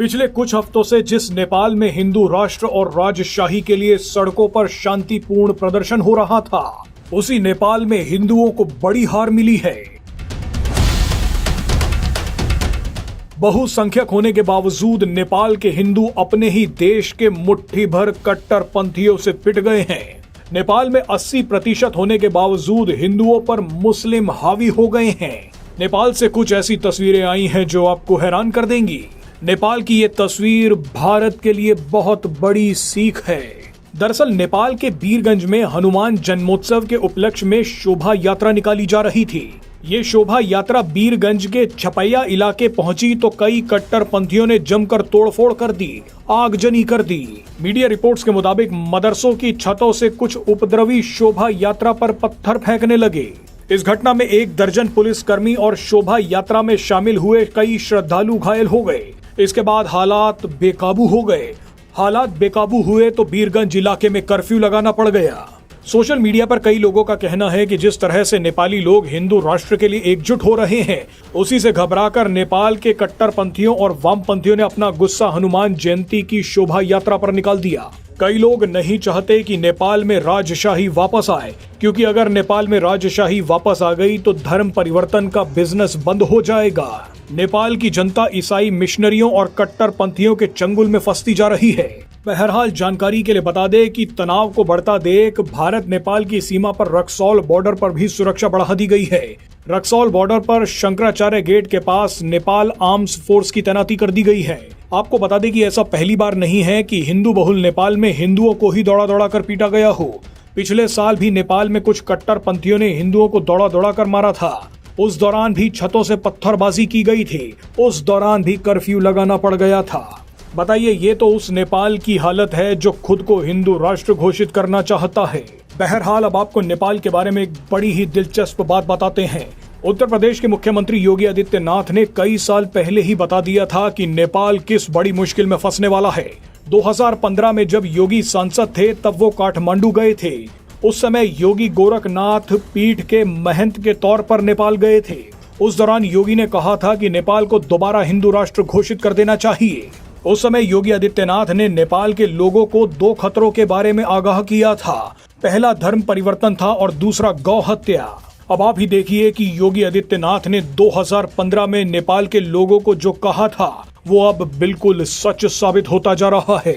पिछले कुछ हफ्तों से जिस नेपाल में हिंदू राष्ट्र और राजशाही के लिए सड़कों पर शांतिपूर्ण प्रदर्शन हो रहा था, उसी नेपाल में हिंदुओं को बड़ी हार मिली है। बहुसंख्यक होने के बावजूद नेपाल के हिंदू अपने ही देश के मुट्ठी भर कट्टरपंथियों से पिट गए हैं। नेपाल में 80% होने के बावजूद हिंदुओं पर मुस्लिम हावी हो गए हैं। नेपाल से कुछ ऐसी तस्वीरें आई हैं जो आपको हैरान कर देंगी। नेपाल की ये तस्वीर भारत के लिए बहुत बड़ी सीख है। दरअसल नेपाल के वीरगंज में हनुमान जन्मोत्सव के उपलक्ष्य में शोभा यात्रा निकाली जा रही थी। ये शोभा यात्रा वीरगंज के छपैया इलाके पहुंची तो कई कट्टरपंथियों ने जमकर तोड़फोड़ कर दी, आगजनी कर दी। मीडिया रिपोर्ट्स के मुताबिक मदरसों की छतों से कुछ उपद्रवी शोभा यात्रा पर पत्थर फेंकने लगे। इस घटना में 1 दर्जन पुलिसकर्मी और शोभा यात्रा में शामिल हुए कई श्रद्धालु घायल हो गए। इसके बाद हालात बेकाबू हो गए। हालात बेकाबू हुए तो वीरगंज इलाके में कर्फ्यू लगाना पड़ गया। सोशल मीडिया पर कई लोगों का कहना है कि जिस तरह से नेपाली लोग हिंदू राष्ट्र के लिए एकजुट हो रहे हैं, उसी से घबराकर नेपाल के कट्टरपंथियों और वामपंथियों ने अपना गुस्सा हनुमान जयंती की शोभा यात्रा पर निकाल दिया। कई लोग नहीं चाहते कि नेपाल में राजशाही वापस आए, क्योंकि अगर नेपाल में राजशाही वापस आ गई तो धर्म परिवर्तन का बिजनेस बंद हो जाएगा। नेपाल की जनता ईसाई मिशनरियों और कट्टरपंथियों के चंगुल में फंसती जा रही है। बहरहाल जानकारी के लिए बता दें कि तनाव को बढ़ता देख भारत नेपाल की सीमा पर रक्सौल बॉर्डर पर भी सुरक्षा बढ़ा दी गई है। रक्सौल बॉर्डर पर शंकराचार्य गेट के पास नेपाल आर्म्स फोर्स की तैनाती कर दी गई है। आपको बता दें कि ऐसा पहली बार नहीं है कि हिंदू बहुल नेपाल में हिंदुओं को ही दौड़ा दौड़ा कर पीटा गया हो। पिछले साल भी नेपाल में कुछ कट्टरपंथियों ने हिंदुओं को दौड़ा दौड़ा कर मारा था। उस दौरान भी छतों से पत्थरबाजी की गई थी। उस दौरान भी कर्फ्यू लगाना पड़ गया था। बताइए, ये तो उस नेपाल की हालत है जो खुद को हिंदू राष्ट्र घोषित करना चाहता है। बहरहाल अब आपको नेपाल के बारे में एक बड़ी ही दिलचस्प बात बताते हैं। उत्तर प्रदेश के मुख्यमंत्री योगी आदित्यनाथ ने कई साल पहले ही बता दिया था कि नेपाल किस बड़ी मुश्किल में फंसने वाला है। 2015 में जब योगी सांसद थे तब वो काठमांडू गए थे। उस समय योगी गोरखनाथ पीठ के महंत के तौर पर नेपाल गए थे। उस दौरान योगी ने कहा था कि नेपाल को दोबारा हिंदू राष्ट्र घोषित कर देना चाहिए। उस समय योगी आदित्यनाथ ने नेपाल के लोगों को 2 खतरों के बारे में आगाह किया था। पहला धर्म परिवर्तन था और दूसरा गौ हत्या। अब आप ही देखिए कि योगी आदित्यनाथ ने 2015 में नेपाल के लोगों को जो कहा था वो अब बिल्कुल सच साबित होता जा रहा है।